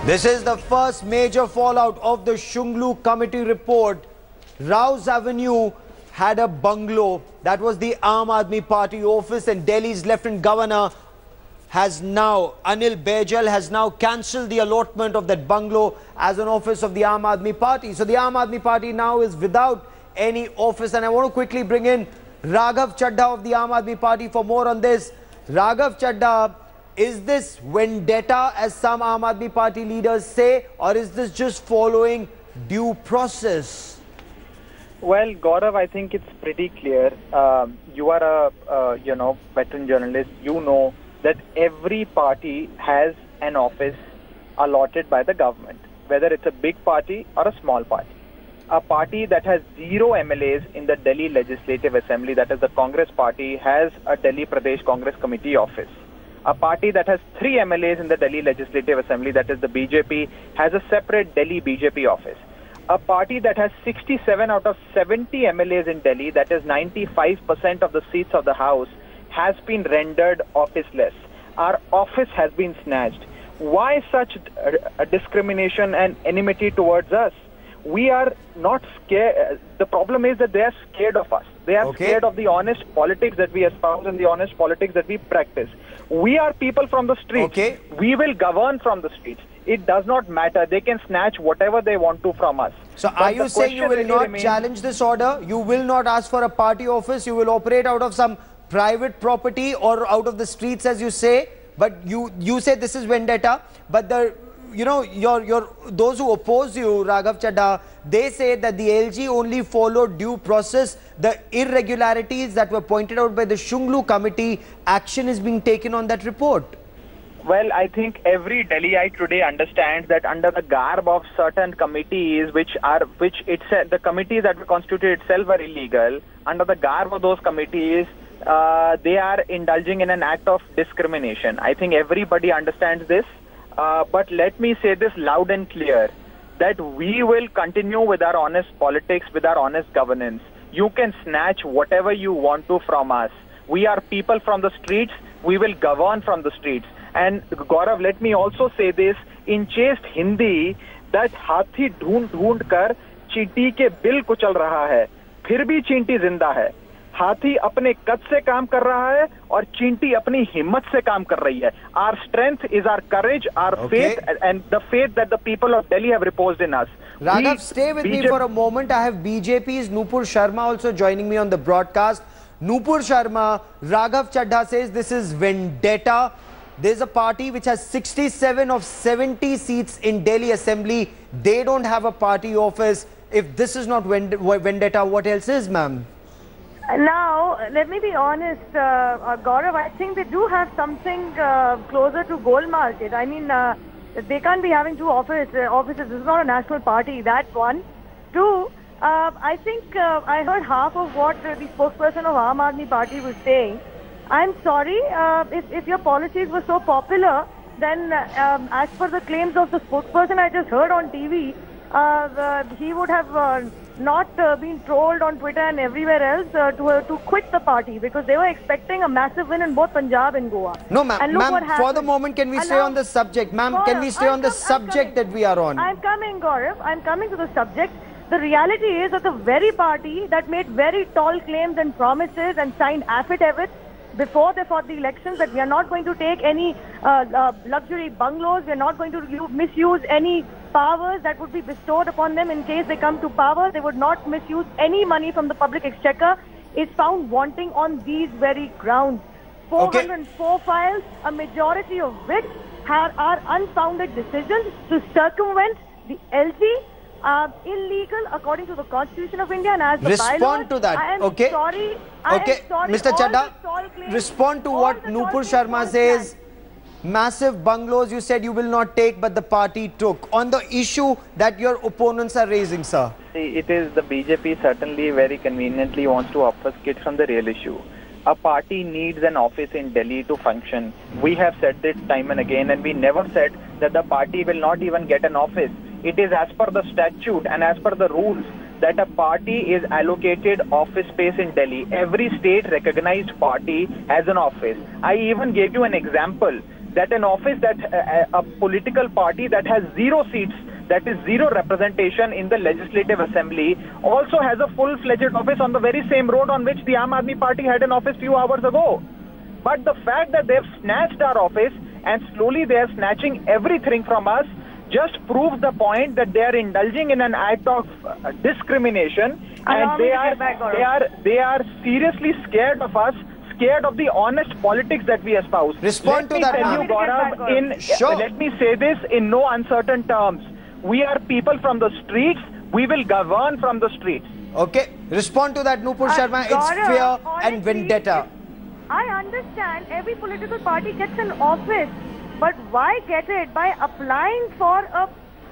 This is the first major fallout of the Shunglu committee report. Rouse Avenue had a bungalow. That was the Aam Aadmi Party office, and Delhi's Lieutenant Governor has now, Anil Baijal has now cancelled the allotment of that bungalow as an office of the Aam Aadmi Party. So the Aam Aadmi Party now is without any office. And I want to quickly bring in Raghav Chadha of the Aam Aadmi Party for more on this. Raghav Chadha, is this vendetta as some Aam Aadmi Party leaders say, or is this just following due process? Well, Gaurav, I think it's pretty clear. You are a veteran journalist. You know that every party has an office allotted by the government, whether it's a big party or a small party. A party that has 0 MLAs in the Delhi Legislative Assembly, that is the Congress party, has a Delhi Pradesh Congress Committee office. A party that has 3 MLAs in the Delhi Legislative Assembly, that is the BJP, has a separate Delhi BJP office. A party that has 67 out of 70 MLAs in Delhi, that is 95% of the seats of the House, has been rendered officeless. Our office has been snatched. Why such discrimination and enmity towards us? We are not scared. The problem is that they are scared of us. They are scared of the honest politics that we espouse and the honest politics that we practice. We are people from the streets. We will govern from the streets. It does not matter. They can snatch whatever they want to from us. So are you saying you will not challenge this order? You will not ask for a party office? You will operate out of some private property or out of the streets, as you say? But you say this is vendetta. But those who oppose you, Raghav Chadha, they say that the LG only followed due process. The irregularities that were pointed out by the Shunglu committee, action is being taken on that report. Well, I think every Delhiite today understands that under the garb of certain committees, the committees that were constituted itself are illegal. Under the garb of those committees, they are indulging in an act of discrimination. I think everybody understands this. But let me say this loud and clear, that we will continue with our honest politics, with our honest governance. You can snatch whatever you want to from us. We are people from the streets. We will govern from the streets. And Gaurav, let me also say this in chaste Hindi, that हाथी ढूंढ कर चींटी के bill कुचल रहा है, फिर भी चींटी जिंदा है. हाथी अपने कद से काम कर रहा है और चींटी अपनी हिम्मत से काम कर रही है. Our strength is our courage, our faith, and the faith that the people of Delhi have reposed in us. Raghav, stay with me for a moment. I have BJP's Nupur Sharma also joining me on the broadcast. Nupur Sharma, Raghav Chadha says this is vendetta. There's a party which has 67 of 70 seats in Delhi Assembly. They don't have a party office. If this is not vendetta, what else is, ma'am? Now, let me be honest, Gaurav, I think they do have something closer to gold market. I mean, they can't be having 2 offices. This is not a national party, that's one. 2, I think I heard half of what the spokesperson of Aam Aadmi Party was saying. I'm sorry, if your policies were so popular, then as per the claims of the spokesperson I just heard on TV, he would have not been trolled on Twitter and everywhere else to quit the party, because they were expecting a massive win in both Punjab and Goa. No, ma'am, for the moment, can we stay on the subject? Ma'am, can we stay on the subject that we are on? I'm coming, Gaurav. I'm coming to the subject. The reality is that the very party that made very tall claims and promises and signed affidavits before they fought the elections that we are not going to take any luxury bungalows, we are not going to misuse any powers that would be bestowed upon them in case they come to power, they would not misuse any money from the public exchequer, is found wanting on these very grounds. 404 files, a majority of which are unfounded decisions to circumvent the LG, illegal according to the Constitution of India and as the bylaws. Respond to that. I am sorry. Mr. Chadha, respond to what Nupur Sharma says. Massive bungalows, you said you will not take, but the party took. On the issue that your opponents are raising, sir. See, it is the BJP certainly very conveniently wants to obfuscate from the real issue. A party needs an office in Delhi to function. We have said this time and again, and we never said that the party will not even get an office. It is as per the statute and as per the rules that a party is allocated office space in Delhi. Every state recognized party has an office. I even gave you an example that an office that a political party that has 0 seats, that is 0 representation in the Legislative Assembly, also has a full-fledged office on the very same road on which the Aam Aadmi Party had an office few hours ago. But the fact that they've snatched our office and slowly they are snatching everything from us just proves the point that they are indulging in an act of discrimination, and they are seriously scared of us, scared of the honest politics that we espouse. Respond to that, ma'am. Let me say this in no uncertain terms. We are people from the streets. We will govern from the streets. Okay. Respond to that, Nupur Sharma. It's fear and vendetta. I understand every political party gets an office, but why get it by applying for a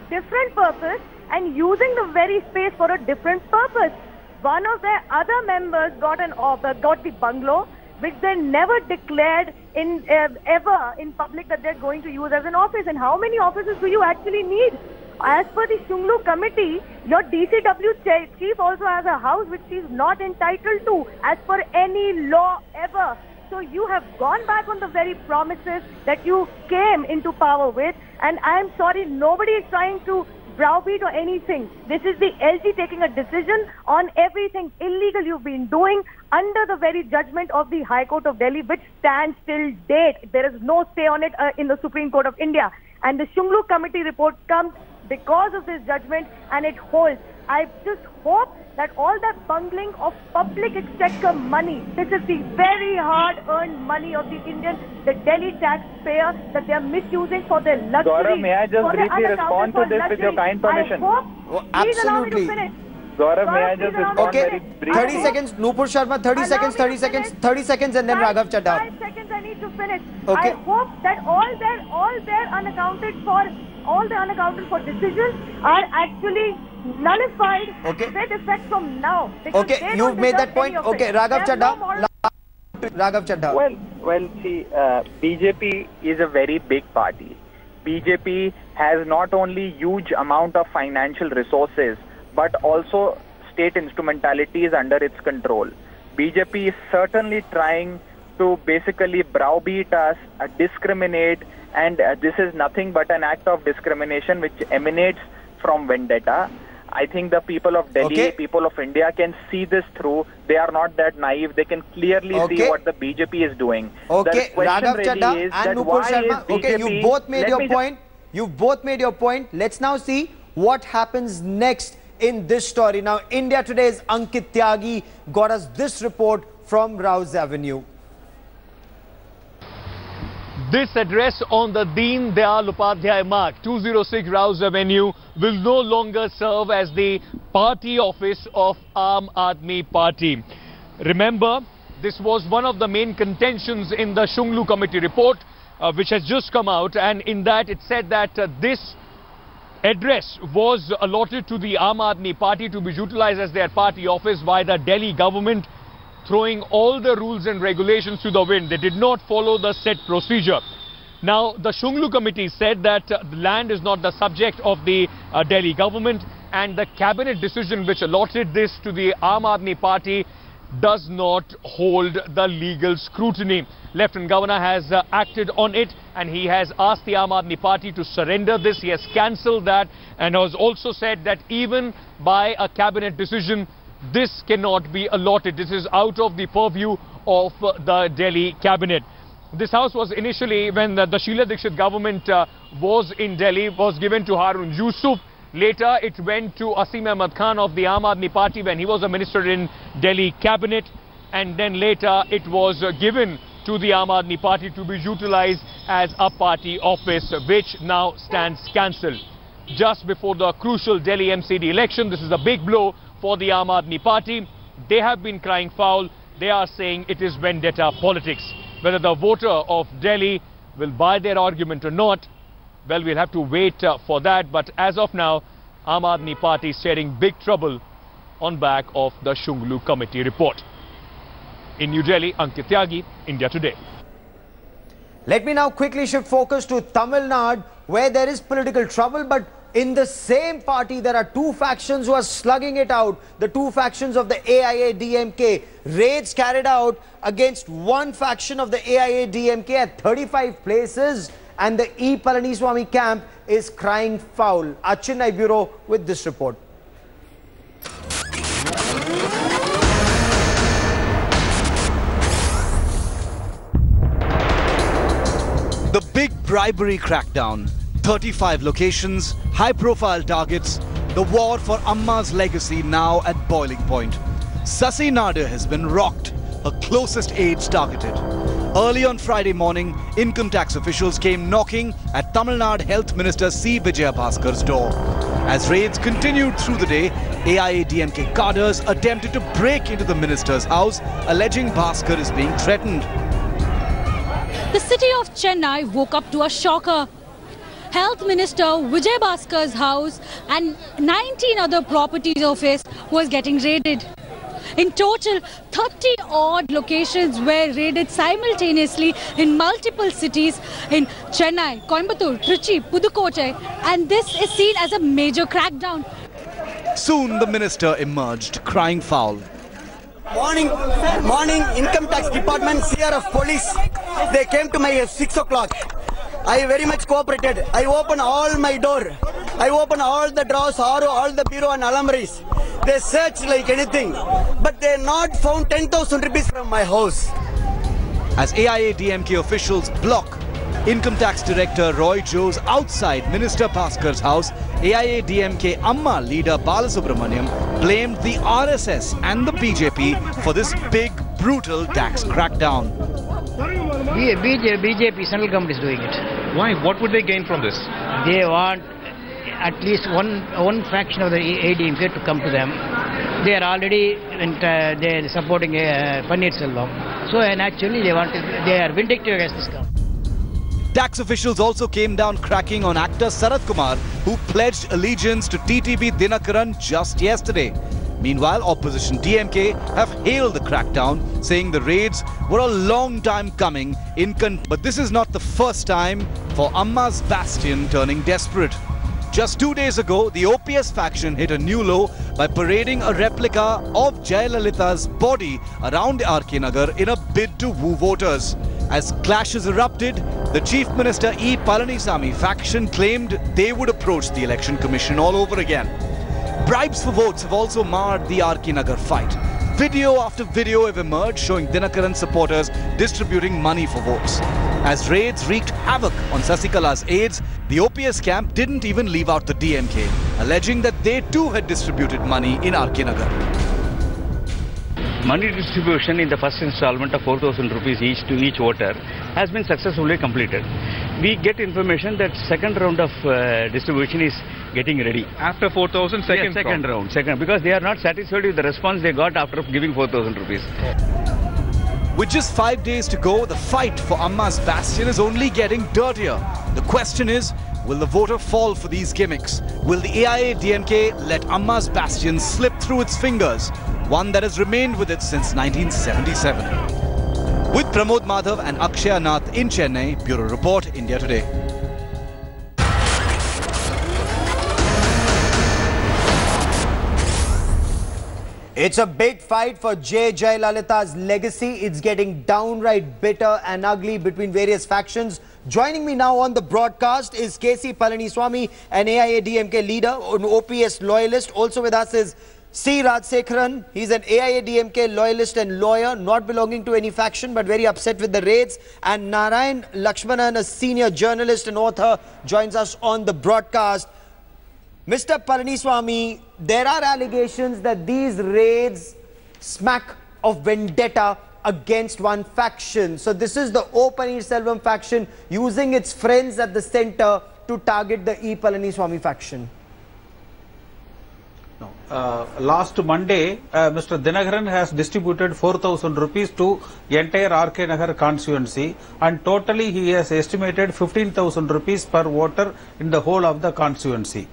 different purpose and using the very space for a different purpose? One of their other members got the bungalow, which they never declared ever in public that they're going to use as an office. And how many offices do you actually need? As per the Shunglu committee, your DCW chief also has a house which she is not entitled to as per any law ever. So you have gone back on the very promises that you came into power with, and I am sorry, nobody is trying to browbeat or anything. This is the LG taking a decision on everything illegal you've been doing under the very judgment of the High Court of Delhi, which stands till date. There is no stay on it in the Supreme Court of India. And the Shunglu committee report comes because of this judgment, and it holds. I just hope that all that bungling of public exchequer money, this is the very hard-earned money of the the Delhi taxpayer, that they are misusing for their luxury. Gaurav, may I just briefly respond to this with your kind permission? Please allow me to finish. Gaurav, may I just respond very briefly? 30 seconds, Nupur Sharma, 30 seconds, 30 seconds, 30 seconds, and then Raghav Chadha. 5 seconds, I need to finish. Okay. I hope that all their unaccounted for decisions are actually nullified with effect from now. Okay, you've made that point. Okay, Raghav Chadha. Raghav Chadha. Well, see, BJP is a very big party. BJP has not only huge amount of financial resources, but also state instrumentalities under its control. BJP is certainly trying to basically browbeat us, discriminate, and this is nothing but an act of discrimination which emanates from vendetta. I think the people of Delhi, people of India can see this through. They are not that naive. They can clearly see what the BJP is doing. Okay, Raghav Chadha and Nupur Sharma. Okay, you both made your point. You both made your point. Let's now see what happens next in this story. Now, India Today's Ankit Tyagi got us this report from Rouse Avenue. This address on the Deen Dayal Upadhyay Marg, 206 Rouse Avenue, will no longer serve as the party office of Aam Aadmi Party. Remember, this was one of the main contentions in the Shunglu committee report, which has just come out, and in that it said that this address was allotted to the Aam Aadmi Party to be utilized as their party office by the Delhi government, throwing all the rules and regulations to the wind. They did not follow the set procedure. Now, the Shunglu committee said that the land is not the subject of the Delhi government, and the cabinet decision which allotted this to the Aam Aadmi Party does not hold the legal scrutiny. Lieutenant Governor has acted on it, and he has asked the Aam Aadmi Party to surrender this. He has cancelled that, and has also said that even by a cabinet decision, this cannot be allotted. This is out of the purview of the Delhi cabinet. This house was initially, when the Sheila Dikshit government was in Delhi, was given to Harun Yusuf. Later it went to Asim Ahmad Khan of the Aam Aadmi Party when he was a minister in Delhi cabinet, and then later it was given to the Aam Aadmi Party to be utilized as a party office, which now stands cancelled. Just before the crucial Delhi MCD election, this is a big blow for the Aam Aadmi Party. They have been crying foul. They are saying it is vendetta politics. Whether the voter of Delhi will buy their argument or not, well, we'll have to wait for that. But as of now, Aam Aadmi Party is staring big trouble on back of the Shunglu committee report. In New Delhi, Ankit Tyagi, India Today. Let me now quickly shift focus to Tamil Nadu, where there is political trouble, but in the same party, there are two factions who are slugging it out. The two factions of the AIA-DMK. Raids carried out against one faction of the AIA-DMK at 35 places. And the E. Palaniswamy camp is crying foul. Our Chennai Bureau with this report. The big bribery crackdown, 35 locations, high-profile targets, the war for Amma's legacy now at boiling point. Sasi Nadu has been rocked, her closest aides targeted. Early on Friday morning, income tax officials came knocking at Tamil Nadu Health Minister C. Vijayabhaskar's door. As raids continued through the day, AIA-DMK cadres attempted to break into the minister's house, alleging Bhaskar is being threatened. The city of Chennai woke up to a shocker. Health Minister Vijay Bhaskar's house and 19 other properties of his was getting raided. In total, 30-odd locations were raided simultaneously in multiple cities in Chennai, Coimbatore, Trichy, Pudukkottai, and this is seen as a major crackdown. Soon the minister emerged, crying foul. Morning, income tax department, CRF police, they came to my 6 o'clock. I very much cooperated. I opened all my door. I opened all the drawers, all the bureau and alumbraries. They searched like anything, but they not found 10,000 rupees from my house. As AIA-DMK officials block Income Tax Director Roy Joe's outside Minister Bhaskar's house, AIA-DMK Amma leader Balasubramaniam blamed the RSS and the BJP for this big, brutal tax crackdown. BJP central government is doing it. Why? What would they gain from this? They want at least one fraction of the ADMK to come to them. They are already they are supporting Paneer Selvam. So naturally they are vindictive against this government. Tax officials also came down cracking on actor Sarath Kumar, who pledged allegiance to TTB Dinakaran just yesterday. Meanwhile, opposition DMK have hailed the crackdown, saying the raids were a long time coming. But this is not the first time for Amma's bastion turning desperate. Just 2 days ago, the OPS faction hit a new low by parading a replica of Jayalalitha's body around RK Nagar in a bid to woo voters. As clashes erupted, the Chief Minister E. Palaniswamy faction claimed they would approach the Election Commission all over again. Bribes for votes have also marred the RK Nagar fight. Video after video have emerged showing Dinakaran supporters distributing money for votes. As raids wreaked havoc on Sasikala's aides, the OPS camp didn't even leave out the DMK, alleging that they too had distributed money in RK Nagar. Money distribution in the first installment of 4,000 rupees each to each voter has been successfully completed. We get information that second round of distribution is getting ready. After 4,000, second round, because they are not satisfied with the response they got after giving 4,000 rupees. With just 5 days to go, the fight for Amma's bastion is only getting dirtier. The question is, will the voter fall for these gimmicks? Will the AIA-DMK let Amma's bastion slip through its fingers? One that has remained with it since 1977. With Pramod Madhav and Akshaya Nath in Chennai, Bureau Report, India Today. It's a big fight for Jayalalitha's legacy. It's getting downright bitter and ugly between various factions. Joining me now on the broadcast is KC Palaniswamy, an AIA-DMK leader, an OPS loyalist. Also with us is C. Rajsekharan. He's an AIA-DMK loyalist and lawyer, not belonging to any faction but very upset with the raids. And Narayan Lakshmanan, a senior journalist and author, joins us on the broadcast. Mr. Palaniswamy, there are allegations that these raids smack of vendetta against one faction. So this is the O. Paneerselvam faction using its friends at the center to target the E. Palaniswamy faction. No. Last Monday, Mr. Dinakaran has distributed 4,000 rupees to entire RK Nagar constituency, and totally he has estimated 15,000 rupees per voter in the whole of the constituency.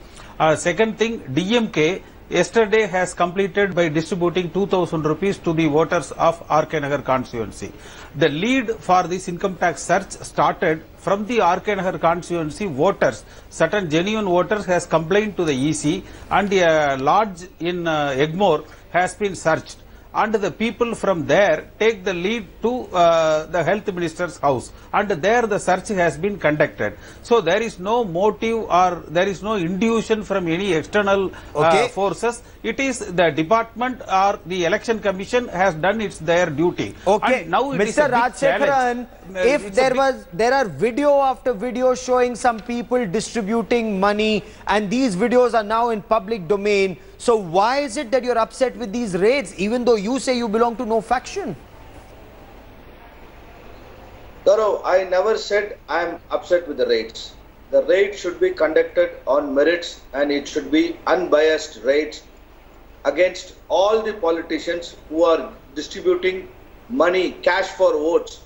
Second thing, DMK yesterday has completed by distributing 2,000 rupees to the voters of RK Nagar constituency. The lead for this income tax search started from the RK Nagar constituency voters. Certain genuine voters has complained to the EC, and a lodge in Egmore has been searched. And the people from there take the lead to the health minister's house, and there the search has been conducted. So there is no motive or there is no induction from any external forces. It is the department or the election commission has done their duty. Okay, and now Mr. Rajsekharan, if there are video after video showing some people distributing money, and these videos are now in public domain, so why is it that you're upset with these raids, even though you say you belong to no faction? Gaurav, I never said I am upset with the raids. The raid should be conducted on merits, and it should be unbiased raids against all the politicians who are distributing money, cash for votes.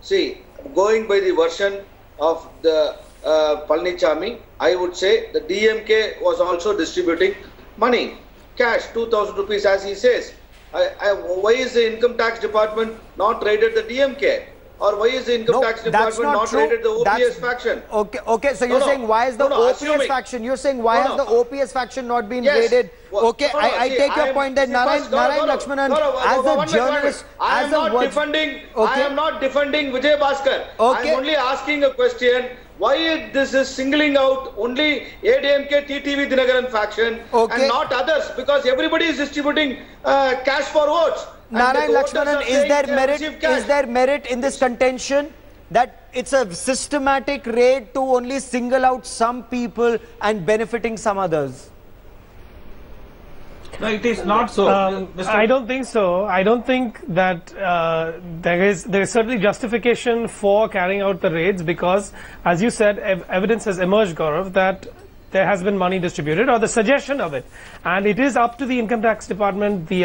See, going by the version of the Palnichami, I would say the DMK was also distributing money, cash, 2,000 rupees as he says. Why is the income tax department not raided the DMK? Or why is the income tax department not raided the OPS faction? Okay, so you're saying why is the OPS faction? You're saying why has the OPS faction not been raided? Okay, I take your point that Narayan Lakshmanan, as a journalist, I am not defending Vijay Bhaskar. I am only asking a question. Why this is singling out only ADMK, TTV Dinagaran faction and not others? Because everybody is distributing cash for votes. Narayan Lakshmanan, is there merit in this contention that it's a systematic raid to only single out some people and benefiting some others? No, it is not so. I don't think so. I don't think that there is certainly justification for carrying out the raids, because, as you said, evidence has emerged, Gaurav, that there has been money distributed, or the suggestion of it. And it is up to the Income Tax Department, the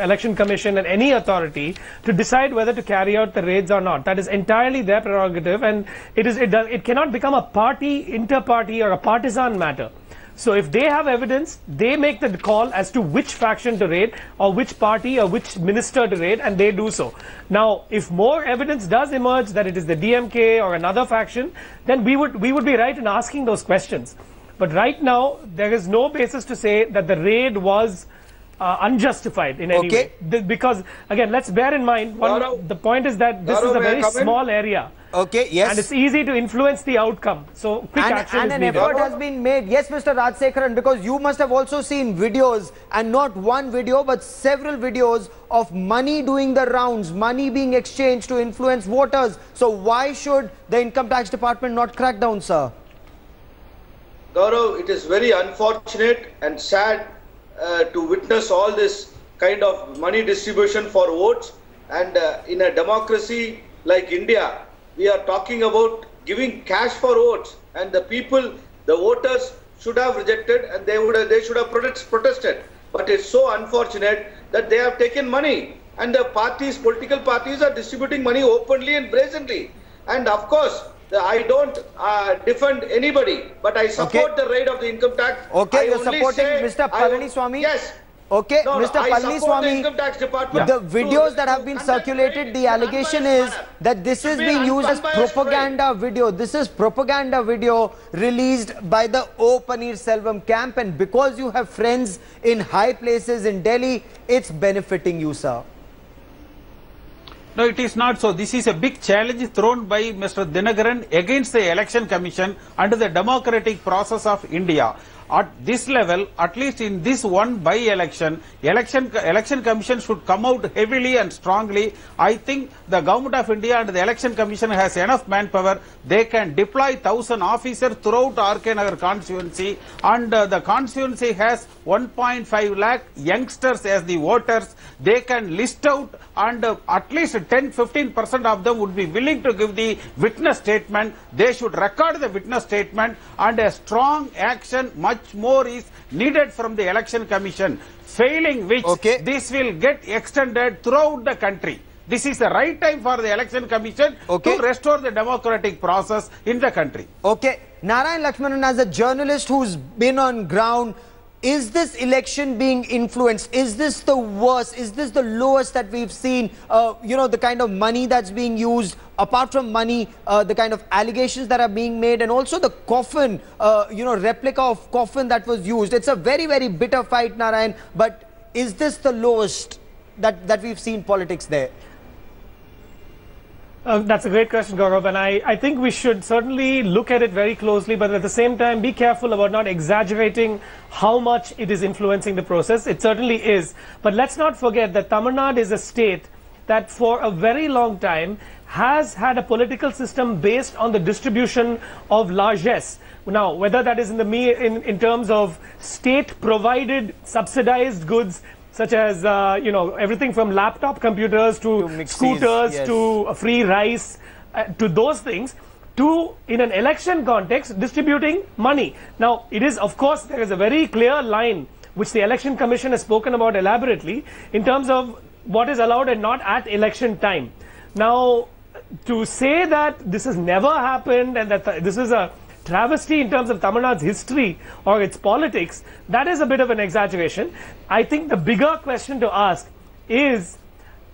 Election Commission and any authority to decide whether to carry out the raids or not. That is entirely their prerogative, and it cannot become a party, inter-party or a partisan matter. So if they have evidence, they make the call as to which faction to raid or which party or which minister to raid, and they do so. Now, if more evidence does emerge that it is the DMK or another faction, then we would be right in asking those questions. But right now, there is no basis to say that the raid was unjustified in any way. Because, again, let's bear in mind, the point is that this is a very small area. Okay, yes. And it's easy to influence the outcome. So, quick action is needed. And an effort has been made. Yes, Mr. Rajsekharan, because you must have also seen videos, and not one video, but several videos of money doing the rounds, money being exchanged to influence voters. So, why should the Income Tax Department not crack down, sir? Gaurav, it is very unfortunate and sad to witness all this kind of money distribution for votes. And in a democracy like India, we are talking about giving cash for votes, and the people, the voters should have rejected, and they should have protested. But it's so unfortunate that they have taken money, and the political parties are distributing money openly and brazenly. And of course, I don't defend anybody, but I support the raid of the income tax. Okay, you're supporting Mr. Palaniswamy? Yes. Okay, Mr. Palaniswamy, the videos that have been circulated, the allegation is that this is being used as propaganda video. This is propaganda video released by the O Paneerselvam camp, and because you have friends in high places in Delhi, it's benefiting you, sir. No, it is not so. This is a big challenge thrown by Mr. Dinagaran against the Election Commission and the democratic process of India. At this level, at least in this one by-election, election commission should come out heavily and strongly. I think the Government of India and the Election Commission has enough manpower. They can deploy 1,000 officers throughout RK Nagar constituency, and the constituency has 1.5 lakh youngsters as the voters. They can list out, and at least 10-15% of them would be willing to give the witness statement. They should record the witness statement, and a strong action, much more is needed from the Election Commission, failing which this will get extended throughout the country. This is the right time for the Election Commission to restore the democratic process in the country. Okay, Narayan Lakshmanan, as a journalist who's been on ground, Is this election being influenced? Is this the worst? Is this the lowest that we've seen? You know, the kind of money that's being used, apart from money, the kind of allegations that are being made, and also the coffin, you know, replica of coffin that was used. It's a very, very bitter fight, Narayan. But is this the lowest that we've seen politics there? That's a great question, Gaurav, and I think we should certainly look at it very closely, but at the same time be careful about not exaggerating how much it is influencing the process. It certainly is. But let's not forget that Tamil Nadu is a state that for a very long time has had a political system based on the distribution of largesse. Now, whether that is in terms of state-provided subsidized goods, such as, you know, everything from laptop computers to scooters, yes, to free rice, to those things, to, in an election context, distributing money. Now, it is, of course, there is a very clear line which the Election Commission has spoken about elaborately in terms of what is allowed and not at election time. Now, to say that this has never happened and that this is a travesty in terms of Tamil Nadu's history or its politics, that is a bit of an exaggeration. I think the bigger question to ask is,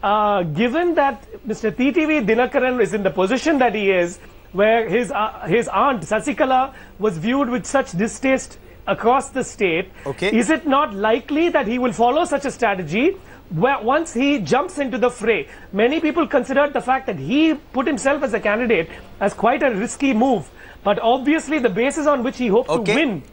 given that Mr. TTV Dinakaran is in the position that he is, where his aunt Sasikala was viewed with such distaste across the state, is it not likely that he will follow such a strategy where once he jumps into the fray? Many people considered the fact that he put himself as a candidate as quite a risky move. But obviously the basis on which he hoped to win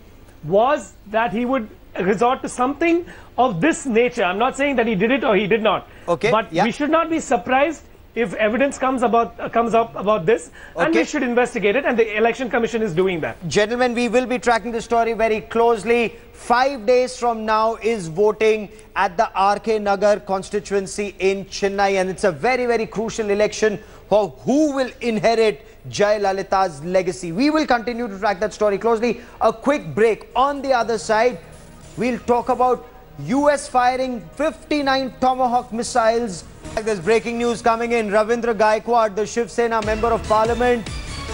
was that he would resort to something of this nature. I'm not saying that he did it or he did not. But we should not be surprised if evidence comes up about this, and we should investigate it, and the Election Commission is doing that. Gentlemen, we will be tracking the story very closely. 5 days from now is voting at the RK Nagar constituency in Chennai, and it's a very, very crucial election for who will inherit Jayalalitha's legacy. We will continue to track that story closely. A quick break. On the other side, we'll talk about US firing 59 Tomahawk missiles. There's breaking news coming in. Ravindra Gaikwad, the Shiv Sena member of parliament,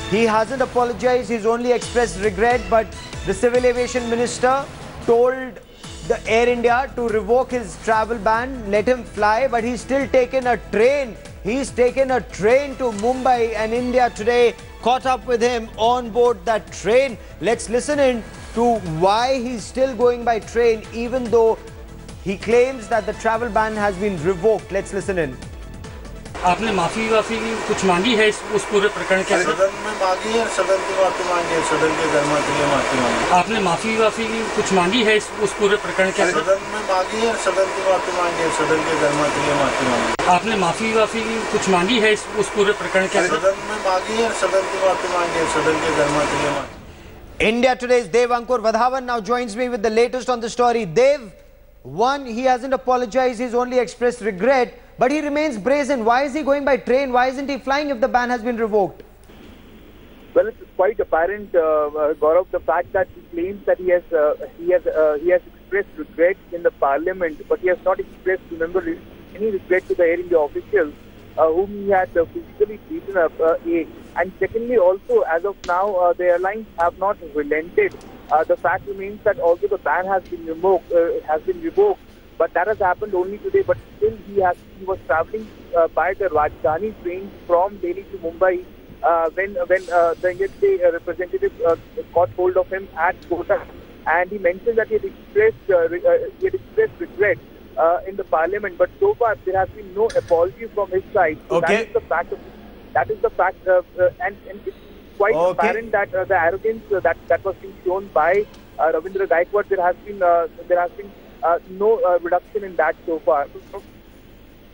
he hasn't apologized. He's only expressed regret, but the civil aviation minister told the Air India to revoke his travel ban, let him fly, but he's still taken a train. He's taken a train to Mumbai, and India Today caught up with him on board that train. Let's listen in to why he's still going by train, even though he claims that the travel ban has been revoked. Let's listen in. आपने माफी कुछ मांगी है उस पूरे प्रकरण के? सदन में मांगी है, सदन की माफी मांगी है, सदन के धर्म के लिए माफी मांगी। आपने माफी कुछ मांगी है उस पूरे प्रकरण के? सदन में मांगी है, सदन की माफी मांगी है, सदन के धर्म के लिए माफी मांगी। आपने माफी कुछ मांगी है उस पूरे प्रकरण के? सदन में मांगी है, सदन की माफी मांगी है, सदन के धर्म के लिए माफी। India Today's Dev Ankur Vadhavan now joins me with the latest on the story. Dev, one, he hasn't apologized, he's only expressed regret, but he remains brazen. Why is he going by train? Why isn't he flying if the ban has been revoked? Well, it's quite apparent, Gaurav, the fact that he claims that he has expressed regret in the parliament, but he has not expressed, remember, any regret to the Air India officials whom he had physically beaten up. And secondly, also, as of now, the airlines have not relented. The fact remains that although the ban has been revoked, but that has happened only today. But still, he was traveling by the Rajdhani train from Delhi to Mumbai when the Indian representative got hold of him at Kota, and he mentioned that he had expressed regret in the parliament. But so far, there has been no apology from his side. So that is the fact. And it's quite apparent that the arrogance that was being shown by Ravindra Gaikwad, there has been no reduction in that so far.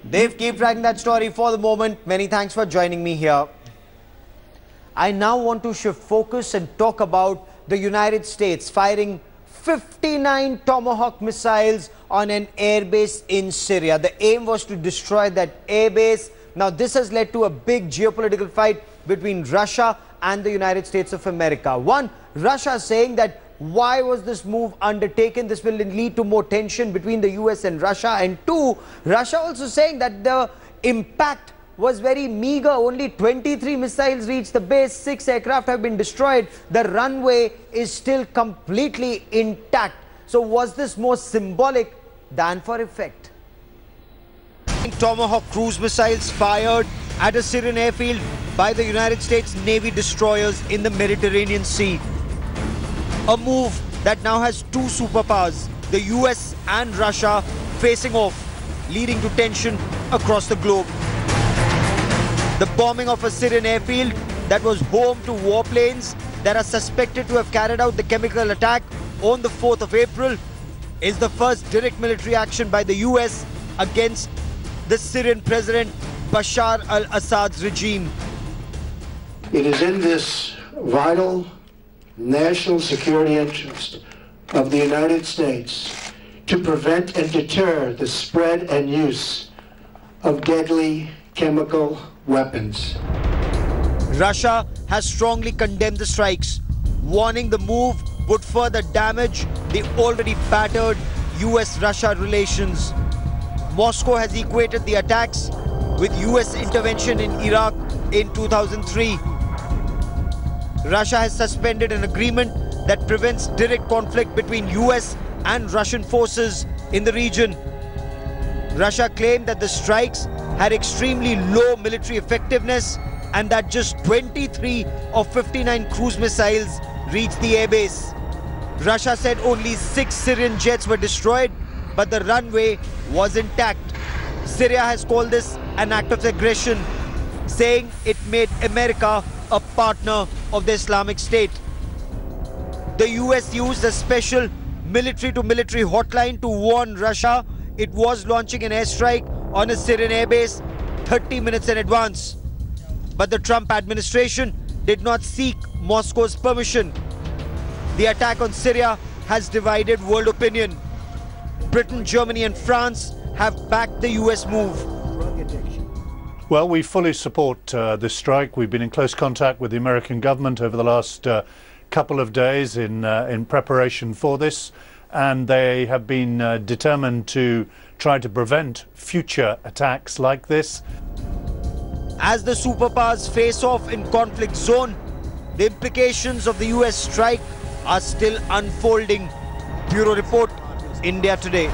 Dave, keep tracking that story for the moment. Many thanks for joining me here. I now want to shift focus and talk about the United States firing 59 Tomahawk missiles on an airbase in Syria. The aim was to destroy that airbase. Now, this has led to a big geopolitical fight between Russia and the United States of America. One, Russia saying that why was this move undertaken? This will lead to more tension between the US and Russia. And two, Russia also saying that the impact was very meager. Only 23 missiles reached the base, 6 aircraft have been destroyed. The runway is still completely intact. So was this more symbolic than for effect? Tomahawk cruise missiles fired at a Syrian airfield by the United States Navy destroyers in the Mediterranean Sea. A move that now has two superpowers, the US and Russia, facing off, leading to tension across the globe. The bombing of a Syrian airfield that was home to warplanes that are suspected to have carried out the chemical attack on the 4th of April is the first direct military action by the US against the Syrian President Bashar al-Assad's regime. It is in this vital national security interest of the United States to prevent and deter the spread and use of deadly chemical weapons. Russia has strongly condemned the strikes, warning the move would further damage the already battered US-Russia relations. Moscow has equated the attacks with US intervention in Iraq in 2003. Russia has suspended an agreement that prevents direct conflict between US and Russian forces in the region. Russia claimed that the strikes had extremely low military effectiveness and that just 23 of 59 cruise missiles reached the airbase. Russia said only 6 Syrian jets were destroyed, but the runway was intact. Syria has called this an act of aggression, saying it made America a partner of the Islamic State. The US used a special military-to-military hotline to warn Russia it was launching an airstrike on a Syrian airbase 30 minutes in advance. But the Trump administration did not seek Moscow's permission. The attack on Syria has divided world opinion. Britain, Germany and France have backed the US move. Well, we fully support this strike. We've been in close contact with the American government over the last couple of days in preparation for this, and they have been determined to try to prevent future attacks like this. As the superpowers face off in conflict zone, the implications of the US strike are still unfolding. Bureau Report, India Today.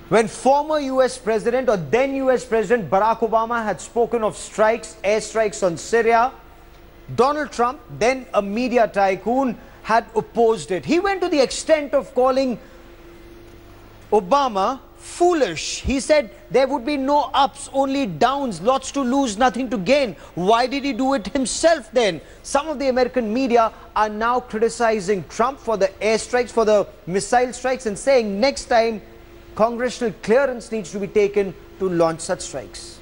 When former US President or then US President Barack Obama had spoken of strikes, airstrikes on Syria, Donald Trump, then a media tycoon, had opposed it. He went to the extent of calling Obama foolish. He said there would be no ups, only downs, lots to lose, nothing to gain. Why did he do it himself then? Some of the American media are now criticizing Trump for the airstrikes, for the missile strikes, and saying next time congressional clearance needs to be taken to launch such strikes.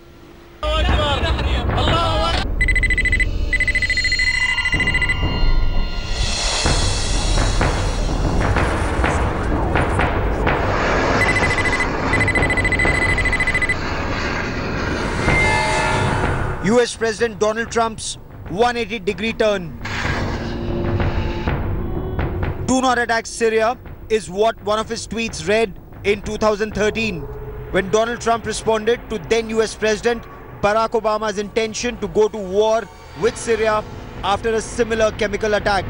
US President Donald Trump's 180-degree turn. Do not attack Syria is what one of his tweets read in 2013, when Donald Trump responded to then US President Barack Obama's intention to go to war with Syria after a similar chemical attack.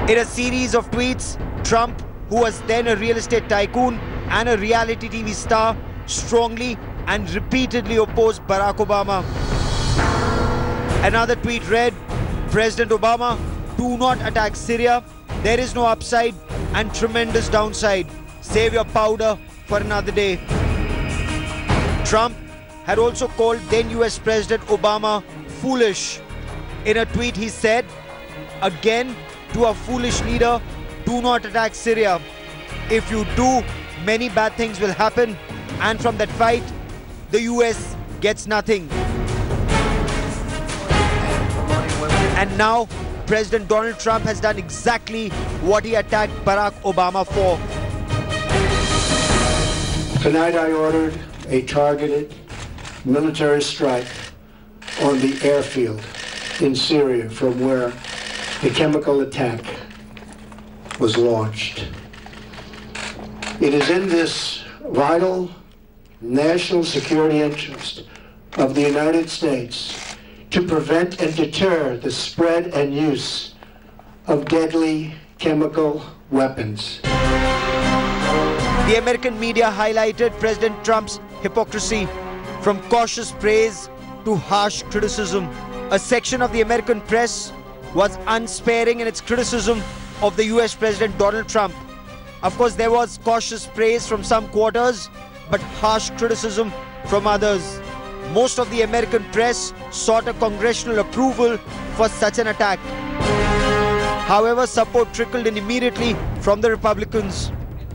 In a series of tweets, Trump, who was then a real estate tycoon and a reality TV star, strongly and repeatedly opposed Barack Obama. Another tweet read, President Obama, do not attack Syria. There is no upside and tremendous downside. Save your powder for another day. Trump had also called then US President Obama foolish. In a tweet he said, again, to a foolish leader, do not attack Syria. If you do, many bad things will happen, and from that fight, the US gets nothing. And now, President Donald Trump has done exactly what he attacked Barack Obama for. Tonight I ordered a targeted military strike on the airfield in Syria from where the chemical attack was launched. It is in this vital national security interest of the United States to prevent and deter the spread and use of deadly chemical weapons. The American media highlighted President Trump's hypocrisy, from cautious praise to harsh criticism. A section of the American press was unsparing in its criticism of the US President Donald Trump. Of course, there was cautious praise from some quarters, but harsh criticism from others. Most of the American press sought a congressional approval for such an attack. However, support trickled in immediately from the Republicans.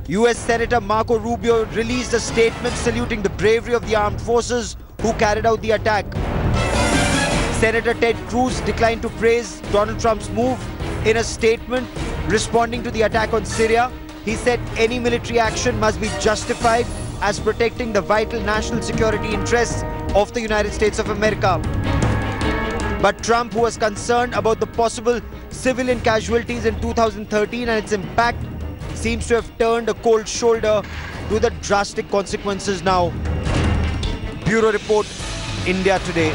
US Senator Marco Rubio released a statement saluting the bravery of the armed forces who carried out the attack. Senator Ted Cruz declined to praise Donald Trump's move. In a statement responding to the attack on Syria, he said any military action must be justified as protecting the vital national security interests of the United States of America. But Trump, who was concerned about the possible civilian casualties in 2013 and its impact, seems to have turned a cold shoulder to the drastic consequences now. Bureau Report, India Today.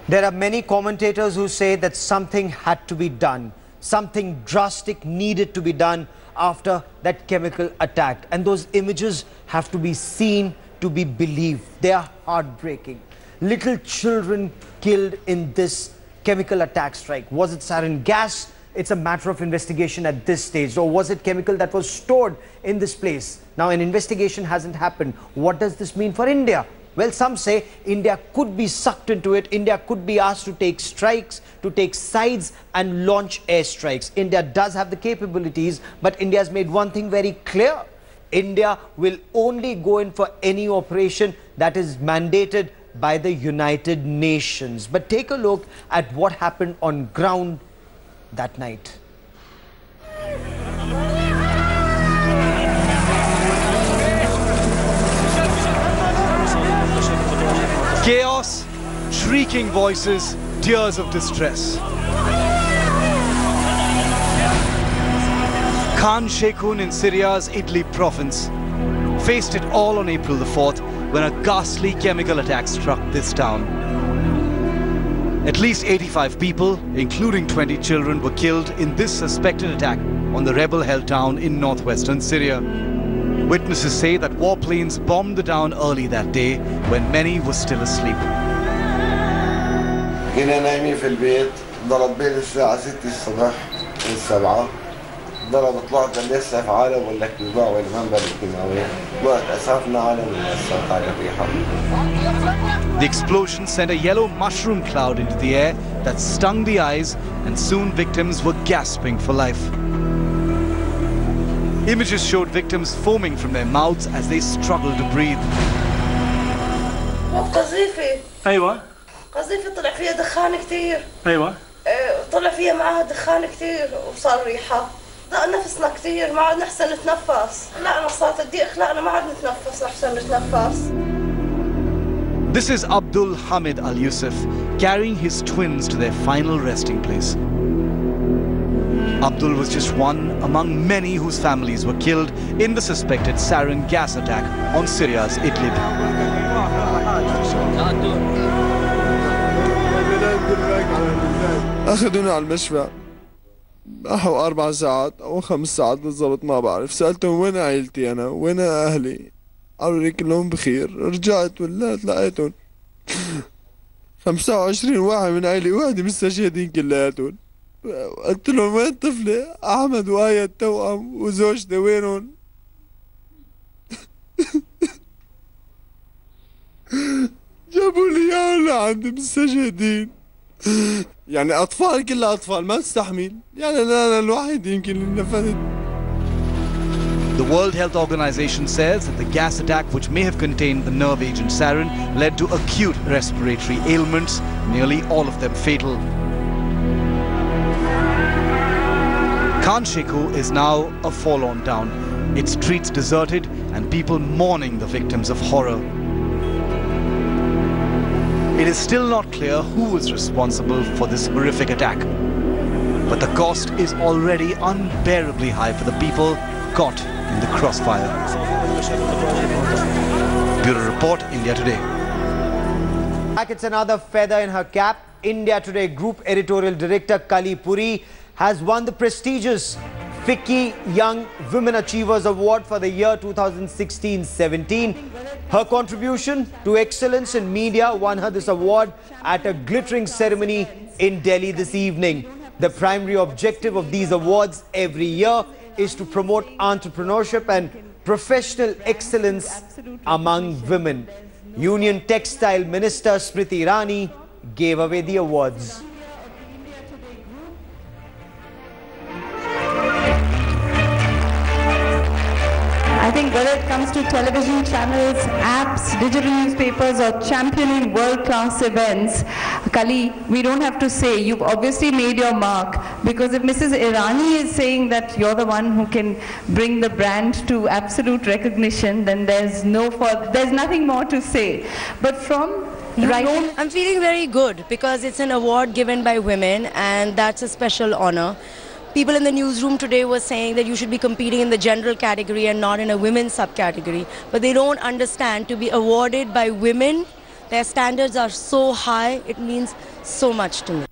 There are many commentators who say that something had to be done. Something drastic needed to be done after that chemical attack. And those images have to be seen to be believed. They are heartbreaking. Little children killed in this chemical attack strike. Was it sarin gas? It's a matter of investigation at this stage. Or was it chemical that was stored in this place? Now, an investigation hasn't happened. What does this mean for India? Well, some say India could be sucked into it. India could be asked to take strikes, to take sides and launch airstrikes. India does have the capabilities, but India has made one thing very clear. India will only go in for any operation that is mandated by the United Nations. But take a look at what happened on ground that night. Chaos, shrieking voices, tears of distress. Khan Sheikhun in Syria's Idlib province faced it all on April the 4th when a ghastly chemical attack struck this town. At least 85 people, including 20 children, were killed in this suspected attack on the rebel-held town in northwestern Syria. Witnesses say that warplanes bombed the town early that day when many were still asleep. كنا نايمين في البيت ضرب بين الساعة 6 الصبح والسبعة ضرب طلعت لسه عالم ولا كيباع ولا منبر الكيماوي وقت أسافنا عالم الساعة على الريحة. The explosion sent a yellow mushroom cloud into the air that stung the eyes, and soon victims were gasping for life. Images showed victims foaming from their mouths as they struggled to breathe. قذيفة. أيوة. قذيفة طلع فيها دخان كثير. أيوة. طلع فيها معها دخان كثير وصار ريحة. ضاق نفسنا كثير ما عاد نحسن نتنفس. خلقنا صارت تضيق خلقنا ما عاد نتنفس نحسن نتنفس. This is Abdul Hamid Al Yusuf carrying his twins to their final resting place. Abdul was just one among many whose families were killed in the suspected sarin gas attack on Syria's Idlib. أخذونا على المشفى أحو 4 ساعات أو 5 ساعات بالضبط ما بعرف. سألتهم وين عائلتي أنا وين أهلي قالوا لي كلهم بخير. رجعت ولات لقيتهم 25 واحد من عائلي واحدة مستشهدين كلياتهم. قلت لهم وين طفلي أحمد وآية التوأم وزوجتي وينهم؟ جابوا لي إياهم لعند مستشهدين. يعني أطفال كلها أطفال ما تستحمل. يعني أنا الوحيد يمكن اللي نفذت. The World Health Organization says that the gas attack, which may have contained the nerve agent sarin, led to acute respiratory ailments, nearly all of them fatal. Khan Sheikhun is now a forlorn town, its streets deserted and people mourning the victims of horror. It is still not clear who is responsible for this horrific attack, but the cost is already unbearably high for the people caught in the crossfire. Bureau Report, India Today. It's another feather in her cap. India Today Group Editorial Director Kali Puri has won the prestigious FICCI Young Women Achievers Award for the year 2016-17. Her contribution to excellence in media won her this award at a glittering ceremony in Delhi this evening. The primary objective of these awards every year is to promote entrepreneurship and professional excellence among women. Union Textile Minister Smriti Irani gave away the awards. I think whether it comes to television channels, apps, digital newspapers or championing world-class events, Kali, we don't have to say, you've obviously made your mark, because if Mrs. Irani is saying that you're the one who can bring the brand to absolute recognition, then there's nothing more to say. But from I'm feeling very good because it's an award given by women and that's a special honor. People in the newsroom today were saying that you should be competing in the general category and not in a women's subcategory. But they don't understand, to be awarded by women, their standards are so high, it means so much to me.